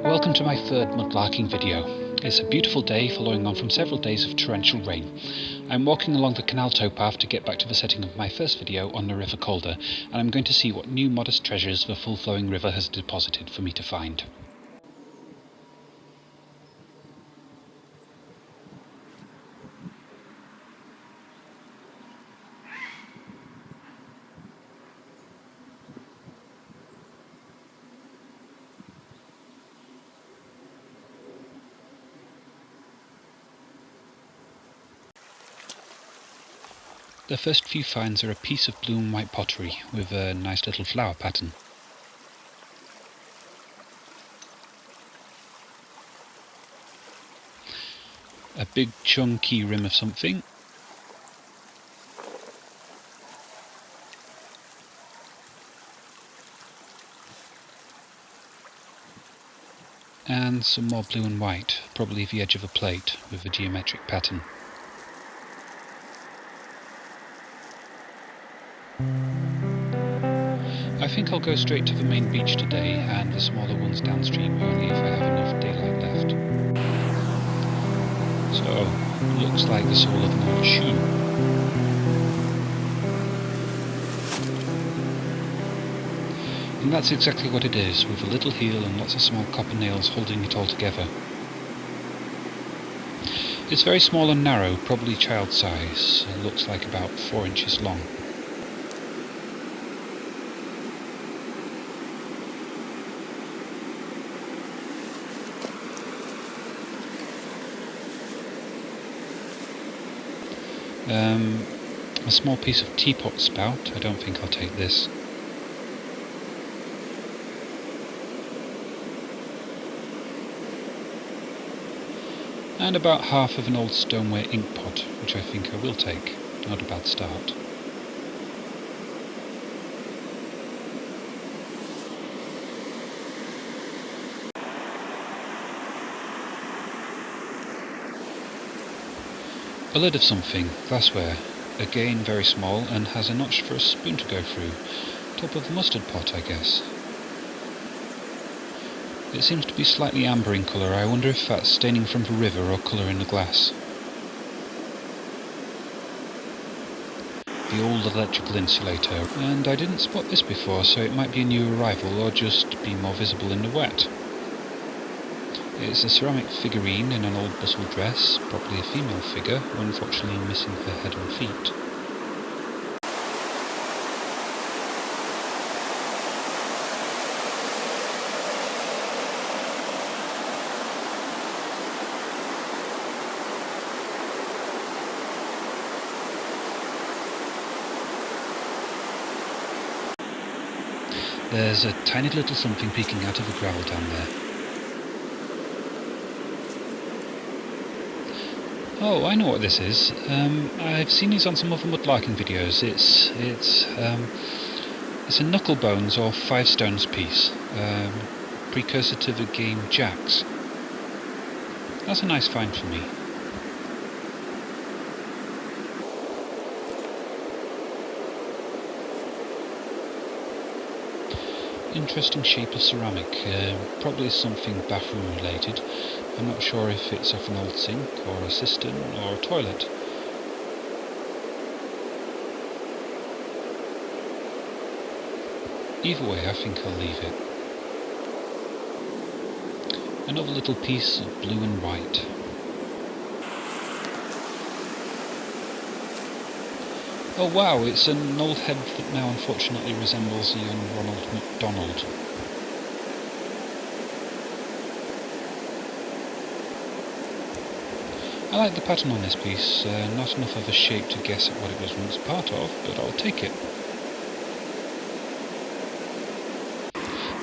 Welcome to my third mudlarking video. It's a beautiful day following on from several days of torrential rain. I'm walking along the canal towpath to get back to the setting of my first video on the river Calder, and I'm going to see what new modest treasures the full flowing river has deposited for me to find. The first few finds are a piece of blue and white pottery with a nice little flower pattern. A big chunky rim of something. And some more blue and white, probably the edge of a plate with a geometric pattern. I think I'll go straight to the main beach today and the smaller ones downstream only if I have enough daylight left. So, looks like the sole of an old shoe. And that's exactly what it is, with a little heel and lots of small copper nails holding it all together. It's very small and narrow, probably child size. It looks like about 4 inches long. A small piece of teapot spout. I don't think I'll take this. And about half of an old stoneware ink pot, which I think I will take. Not a bad start. A lid of something, glassware, again very small and has a notch for a spoon to go through. Top of the mustard pot, I guess. It seems to be slightly amber in colour. I wonder if that's staining from the river or colour in the glass. The old electrical insulator, and I didn't spot this before, so it might be a new arrival or just be more visible in the wet. It's a ceramic figurine in an old bustle dress, probably a female figure, unfortunately missing her head and feet. There's a tiny little something peeking out of the gravel down there. Oh, I know what this is. I've seen these on some other mudlarking videos. It's a knuckle bones or 5 stones piece, precursor to the game Jacks. That's a nice find for me. Interesting shape of ceramic, probably something bathroom related. I'm not sure if it's off an old sink or a cistern or a toilet. Either way, I think I'll leave it. Another little piece of blue and white. Oh wow, it's an old head that now unfortunately resembles a young Ronald McDonald. I like the pattern on this piece, not enough of a shape to guess at what it was once part of, but I'll take it.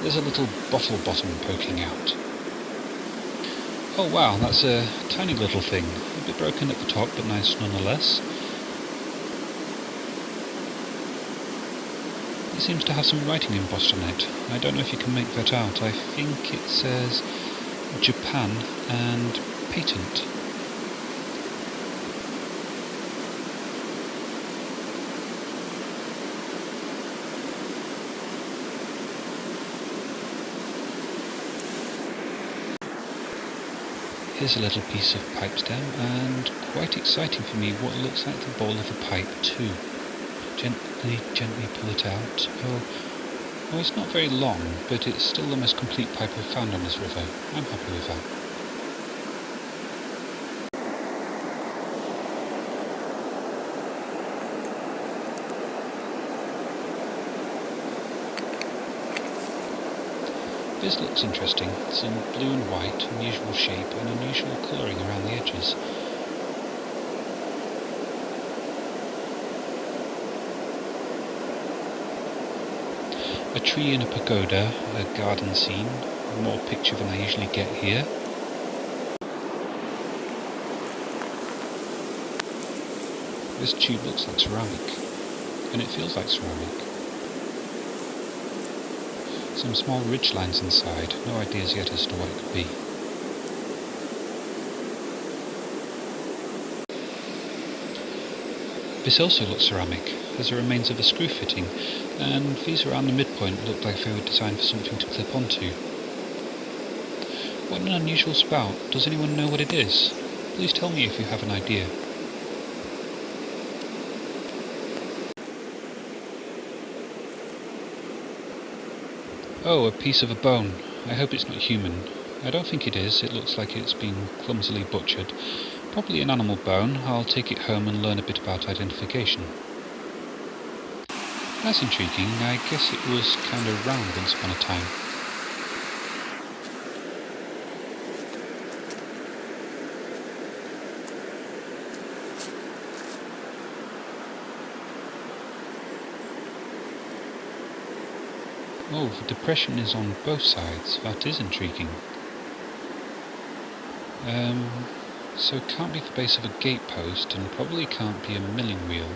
There's a little bottle bottom poking out. Oh wow, that's a tiny little thing. A bit broken at the top, but nice nonetheless. It seems to have some writing embossed on it. I don't know if you can make that out. I think it says Japan and patent. Here's a little piece of pipe stem, and quite exciting for me, what looks like the bowl of a pipe too. Gently pull it out. Oh, it's not very long, but it's still the most complete pipe I've found on this river. I'm happy with that. This looks interesting. It's in blue and white, unusual shape and unusual colouring around the edges. A tree in a pagoda, a garden scene, more picture than I usually get here. This tube looks like ceramic, and it feels like ceramic. Some small ridge lines inside, no ideas yet as to what it could be. This also looks ceramic. There's the remains of a screw fitting, and these around the midpoint look like they were designed for something to clip onto. What an unusual spout. Does anyone know what it is? Please tell me if you have an idea. Oh, a piece of a bone. I hope it's not human. I don't think it is. It looks like it's been clumsily butchered. Probably an animal bone. I'll take it home and learn a bit about identification. That's intriguing. I guess it was kind of round once upon a time. Oh, the depression is on both sides. That is intriguing. So it can't be the base of a gate post, and probably can't be a milling wheel.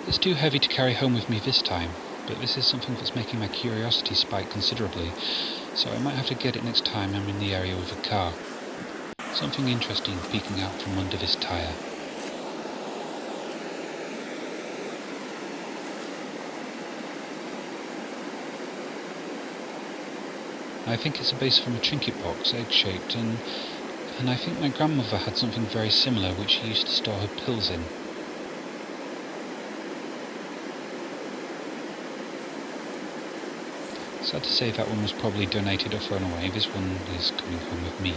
It's too heavy to carry home with me this time, but this is something that's making my curiosity spike considerably, so I might have to get it next time I'm in the area with a car. Something interesting peeking out from under this tyre. I think it's a base from a trinket box, egg-shaped, and I think my grandmother had something very similar which she used to store her pills in. Sad to say that one was probably donated or thrown away. This one is coming home with me.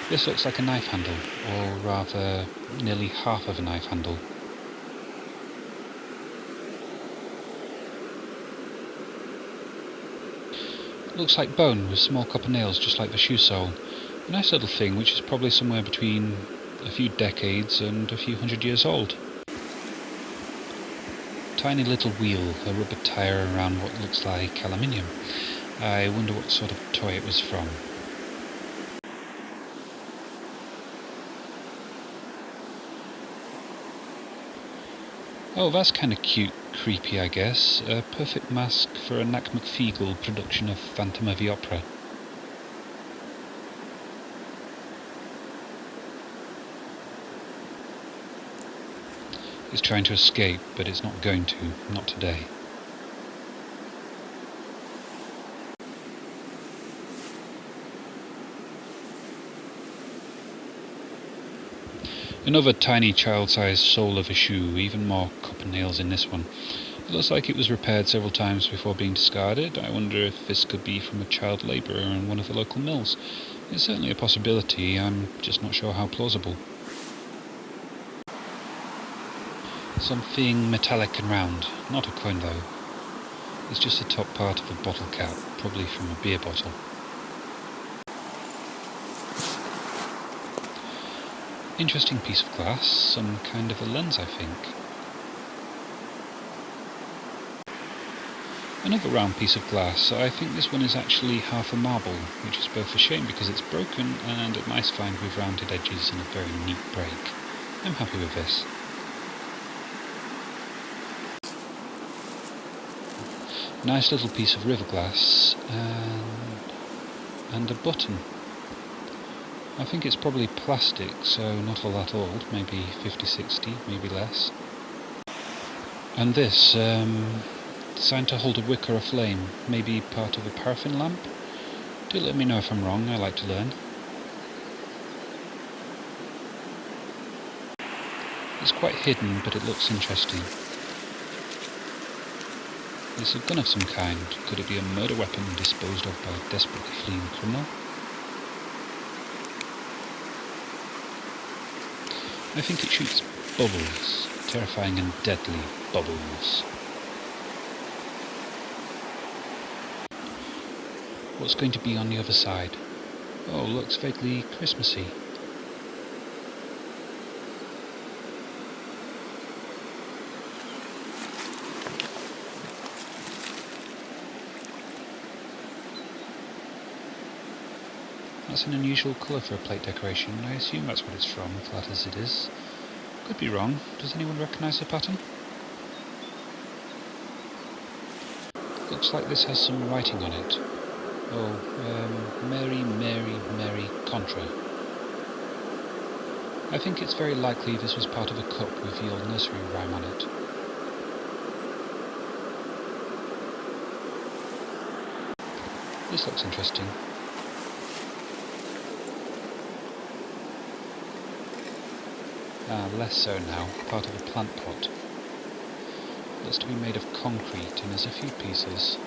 This looks like a knife handle, or rather, nearly half of a knife handle. Looks like bone with small copper nails just like the shoe sole. A nice little thing which is probably somewhere between a few decades and a few 100 years old. Tiny little wheel, a rubber tyre around what looks like aluminium. I wonder what sort of toy it was from. Oh, that's kind of cute, creepy I guess. A perfect mask for a Knack McFeagle production of Phantom of the Opera. It's trying to escape, but it's not going to, not today. Another tiny child-sized sole of a shoe, even more copper nails in this one. It looks like it was repaired several times before being discarded. I wonder if this could be from a child labourer in one of the local mills. It's certainly a possibility, I'm just not sure how plausible. Something metallic and round, not a coin though. It's just the top part of a bottle cap, probably from a beer bottle. Interesting piece of glass, some kind of a lens I think. Another round piece of glass. I think this one is actually half a marble, which is both a shame because it's broken and a nice find with rounded edges and a very neat break. I'm happy with this. Nice little piece of river glass and a button. I think it's probably plastic, so not all that old, maybe 50, 60, maybe less. And this, designed to hold a wick or a flame, maybe part of a paraffin lamp? Do let me know if I'm wrong, I like to learn. It's quite hidden, but it looks interesting. It's a gun of some kind. Could it be a murder weapon disposed of by a desperately fleeing criminal? I think it shoots bubbles. Terrifying and deadly bubbles. What's going to be on the other side? Oh, looks vaguely Christmassy. That's an unusual colour for a plate decoration. I assume that's what it's from, flat as it is. Could be wrong. Does anyone recognise the pattern? Looks like this has some writing on it. Oh, Mary, Mary, Mary, Contra. I think it's very likely this was part of a cup with the old nursery rhyme on it. This looks interesting. Less so now, part of a plant pot. Looks to be made of concrete and there's a few pieces.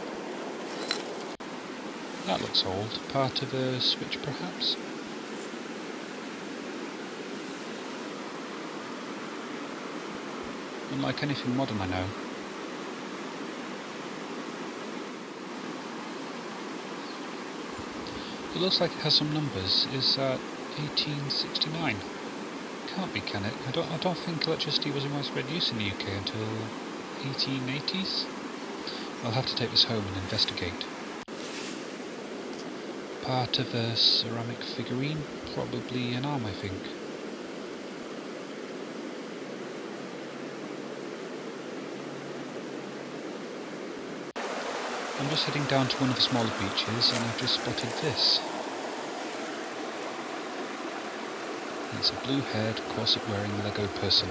That looks old, part of a switch perhaps? Unlike anything modern I know. It looks like it has some numbers. Is that 1869? Can't be, can it? I don't think electricity was in widespread use in the UK until 1880s. I'll have to take this home and investigate. Part of a ceramic figurine, probably an arm I think. I'm just heading down to one of the smaller beaches and I've just spotted this. It's a blue-haired, corset-wearing Lego person.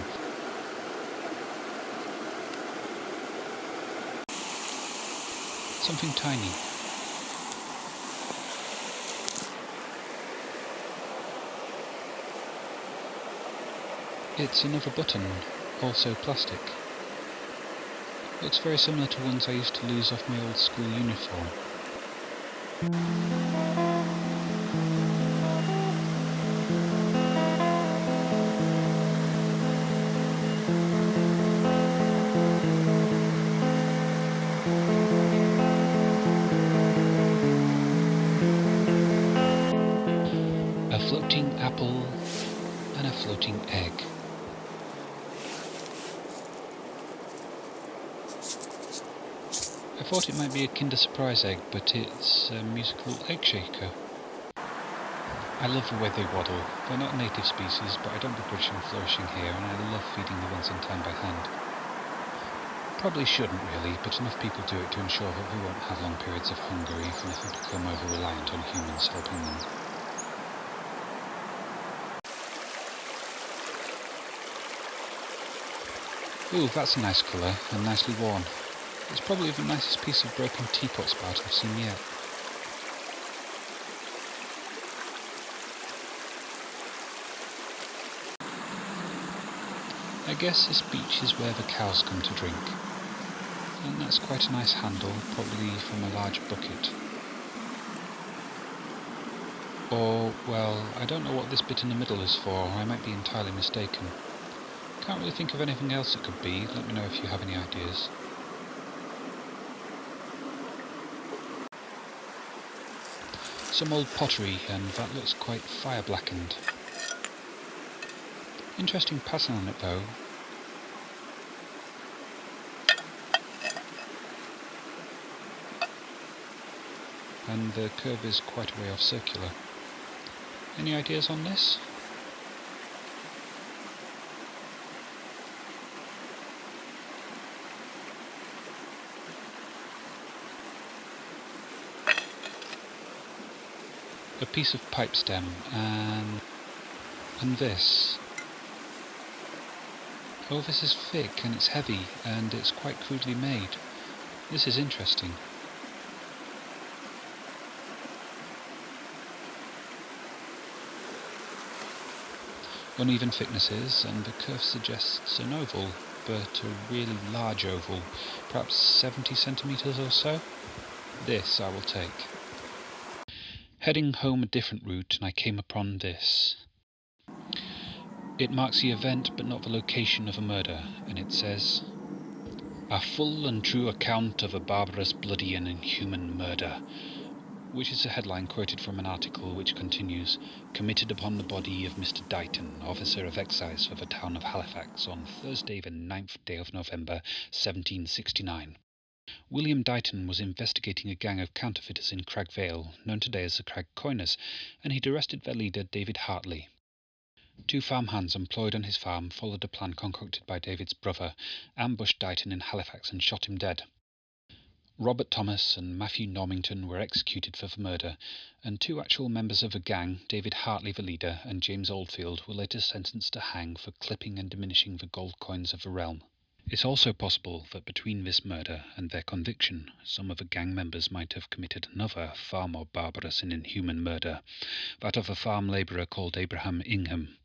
Something tiny. It's another button, also plastic. Looks very similar to ones I used to lose off my old school uniform. A floating apple and a floating egg. I thought it might be a Kinder Surprise egg, but it's a musical egg shaker. I love the way they waddle. They're not a native species, but I don't begrudge them flourishing here, and I love feeding the ones in time by hand. Probably shouldn't really, but enough people do it to ensure that we won't have long periods of hunger even if we become over-reliant on humans helping them. Ooh, that's a nice colour, and nicely worn. It's probably the nicest piece of broken teapot spout I've seen yet. I guess this beach is where the cows come to drink. And that's quite a nice handle, probably from a large bucket. Or, well, I don't know what this bit in the middle is for, I might be entirely mistaken. Can't really think of anything else it could be, let me know if you have any ideas. Some old pottery, and that looks quite fire blackened. Interesting pattern on it though. And the curve is quite a way off circular. Any ideas on this? A piece of pipe stem and this. Oh, this is thick and it's heavy and it's quite crudely made. This is interesting. Uneven thicknesses, and the curve suggests an oval, but a really large oval, perhaps 70 centimetres or so. This I will take. Heading home a different route, and I came upon this. It marks the event but not the location of a murder, and it says, "A full and true account of a barbarous, bloody and inhuman murder," which is a headline quoted from an article which continues, "Committed upon the body of Mr. Dighton, officer of excise for the town of Halifax, on Thursday the 9th day of November, 1769. William Dighton was investigating a gang of counterfeiters in Crag Vale, known today as the Crag Coiners, and he'd arrested their leader, David Hartley. Two farmhands employed on his farm followed a plan concocted by David's brother, ambushed Dighton in Halifax and shot him dead. Robert Thomas and Matthew Normington were executed for the murder, and two actual members of the gang, David Hartley the leader and James Oldfield, were later sentenced to hang for clipping and diminishing the gold coins of the realm. It's also possible that between this murder and their conviction, some of the gang members might have committed another, far more barbarous and inhuman murder, that of a farm labourer called Abraham Ingham.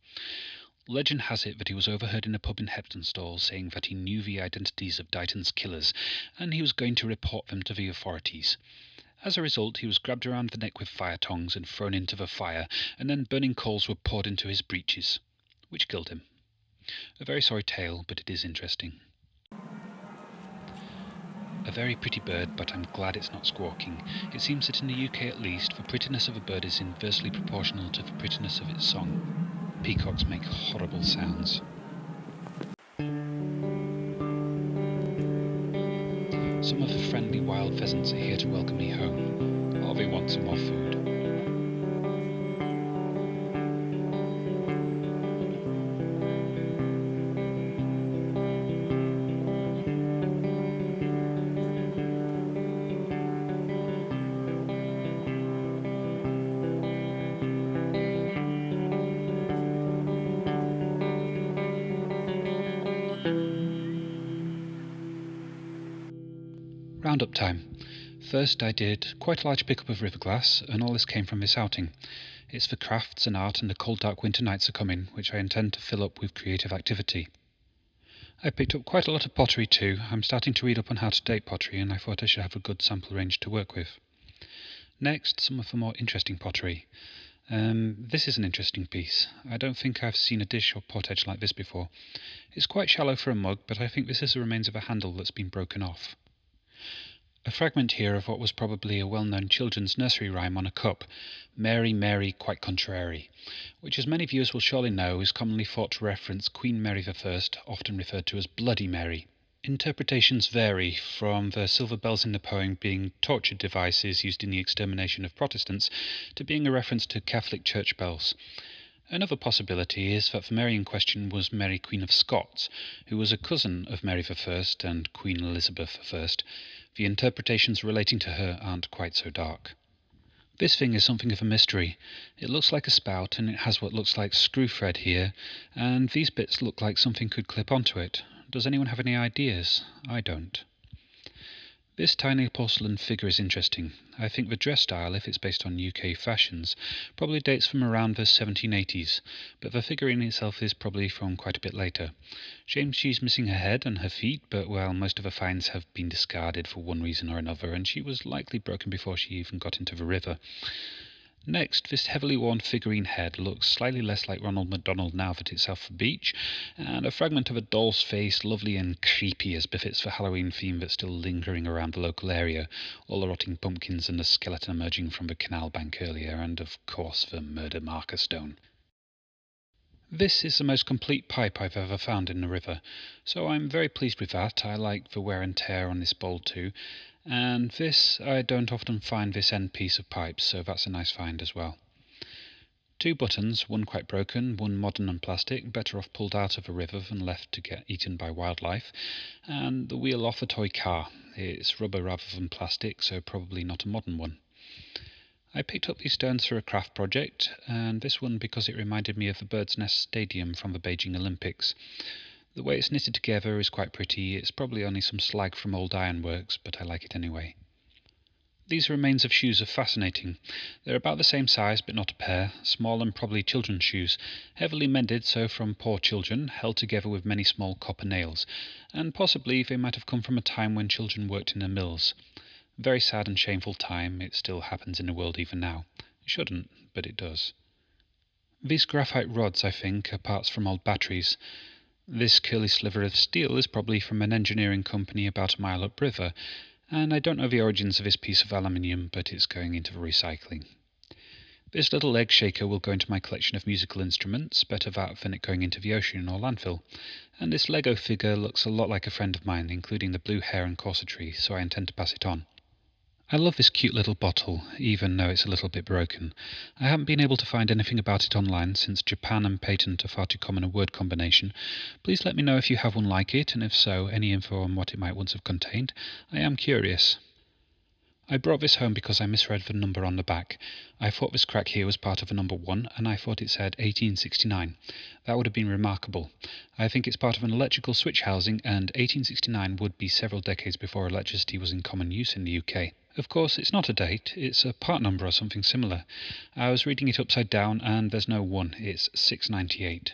Legend has it that he was overheard in a pub in Heptonstall saying that he knew the identities of Dighton's killers, and he was going to report them to the authorities. As a result, he was grabbed around the neck with fire tongs and thrown into the fire, and then burning coals were poured into his breeches, which killed him. A very sorry tale, but it is interesting. A very pretty bird, but I'm glad it's not squawking. It seems that in the UK at least, the prettiness of a bird is inversely proportional to the prettiness of its song. Peacocks make horrible sounds. Some of the friendly wild pheasants are here to welcome me home, or they want some more food. Roundup time. First I did quite a large pickup of river glass, and all this came from this outing. It's for crafts and art, and the cold dark winter nights are coming, which I intend to fill up with creative activity. I picked up quite a lot of pottery too. I'm starting to read up on how to date pottery, and I thought I should have a good sample range to work with. Next, some of the more interesting pottery. This is an interesting piece. I don't think I've seen a dish or pot edge like this before. It's quite shallow for a mug, but I think this is the remains of a handle that's been broken off. A fragment here of what was probably a well-known children's nursery rhyme on a cup, "Mary, Mary, quite contrary," which, as many viewers will surely know, is commonly thought to reference Queen Mary I, often referred to as Bloody Mary. Interpretations vary, from the silver bells in the poem being torture devices used in the extermination of Protestants, to being a reference to Catholic church bells. Another possibility is that the Mary in question was Mary Queen of Scots, who was a cousin of Mary I and Queen Elizabeth I. The interpretations relating to her aren't quite so dark. This thing is something of a mystery. It looks like a spout, and it has what looks like screw thread here, and these bits look like something could clip onto it. Does anyone have any ideas? I don't. This tiny porcelain figure is interesting. I think the dress style, if it's based on UK fashions, probably dates from around the 1780s, but the figurine itself is probably from quite a bit later. Shame she's missing her head and her feet, but well, most of her finds have been discarded for one reason or another, and she was likely broken before she even got into the river. Next, this heavily worn figurine head looks slightly less like Ronald McDonald now that it's off the beach, and a fragment of a doll's face, lovely and creepy as befits the Halloween theme that's still lingering around the local area, all the rotting pumpkins and the skeleton emerging from the canal bank earlier, and of course the murder marker stone. This is the most complete pipe I've ever found in a river, so I'm very pleased with that. I like the wear and tear on this bowl too, and this, I don't often find this end piece of pipe, so that's a nice find as well. 2 buttons, one quite broken, one modern and plastic, better off pulled out of a river than left to get eaten by wildlife, and the wheel off a toy car. It's rubber rather than plastic, so probably not a modern one. I picked up these stones for a craft project, and this one because it reminded me of the Bird's Nest Stadium from the Beijing Olympics. The way it's knitted together is quite pretty. It's probably only some slag from old ironworks, but I like it anyway. These remains of shoes are fascinating. They're about the same size, but not a pair, small and probably children's shoes, heavily mended so from poor children, held together with many small copper nails, and possibly they might have come from a time when children worked in the mills. Very sad and shameful time. It still happens in the world even now. It shouldn't, but it does. These graphite rods, I think, are parts from old batteries. This curly sliver of steel is probably from an engineering company about a mile upriver, and I don't know the origins of this piece of aluminium, but it's going into the recycling. This little egg shaker will go into my collection of musical instruments, better that than it going into the ocean or landfill. And this Lego figure looks a lot like a friend of mine, including the blue hair and corsetry, so I intend to pass it on. I love this cute little bottle, even though it's a little bit broken. I haven't been able to find anything about it online since Japan and patent are far too common a word combination. Please let me know if you have one like it, and if so, any info on what it might once have contained. I am curious. I brought this home because I misread the number on the back. I thought this crack here was part of a number 1, and I thought it said 1869. That would have been remarkable. I think it's part of an electrical switch housing, and 1869 would be several decades before electricity was in common use in the UK. Of course, it's not a date, it's a part number or something similar. I was reading it upside down, and there's no 1, it's 698.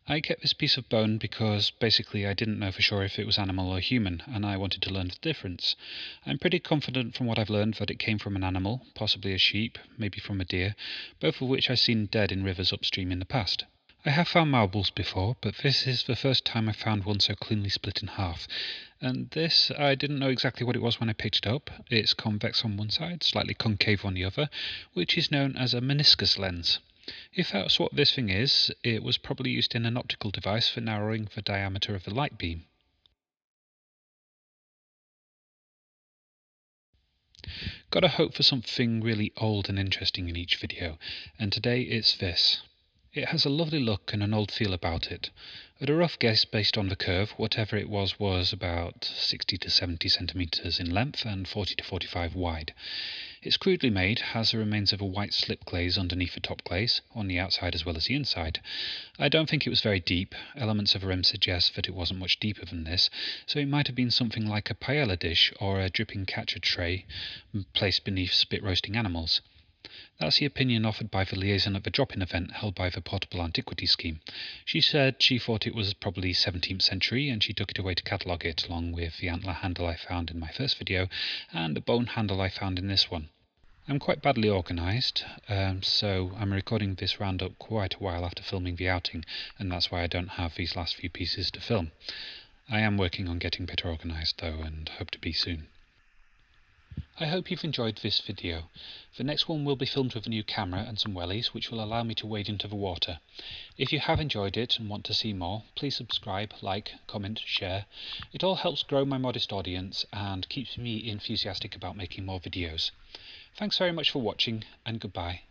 I kept this piece of bone because basically I didn't know for sure if it was animal or human, and I wanted to learn the difference. I'm pretty confident from what I've learned that it came from an animal, possibly a sheep, maybe from a deer, both of which I've seen dead in rivers upstream in the past. I have found marbles before, but this is the first time I've found one so cleanly split in half. And this, I didn't know exactly what it was when I picked it up. It's convex on one side, slightly concave on the other, which is known as a meniscus lens. If that's what this thing is, it was probably used in an optical device for narrowing the diameter of the light beam. Gotta hope for something really old and interesting in each video, and today it's this. It has a lovely look and an old feel about it. At a rough guess based on the curve, whatever it was about 60 to 70 centimetres in length and 40 to 45 wide. It's crudely made, has the remains of a white slip glaze underneath the top glaze, on the outside as well as the inside. I don't think it was very deep. Elements of the rim suggest that it wasn't much deeper than this, so it might have been something like a paella dish or a dripping catcher tray placed beneath spit roasting animals. That's the opinion offered by the liaison at the drop-in event held by the Portable Antiquity Scheme. She said she thought it was probably 17th century, and she took it away to catalogue it, along with the antler handle I found in my first video, and the bone handle I found in this one. I'm quite badly organised, so I'm recording this roundup quite a while after filming the outing, and that's why I don't have these last few pieces to film. I am working on getting better organised though, and hope to be soon. I hope you've enjoyed this video. The next one will be filmed with a new camera and some wellies, which will allow me to wade into the water. If you have enjoyed it and want to see more, please subscribe, like, comment, share. It all helps grow my modest audience and keeps me enthusiastic about making more videos. Thanks very much for watching, and goodbye.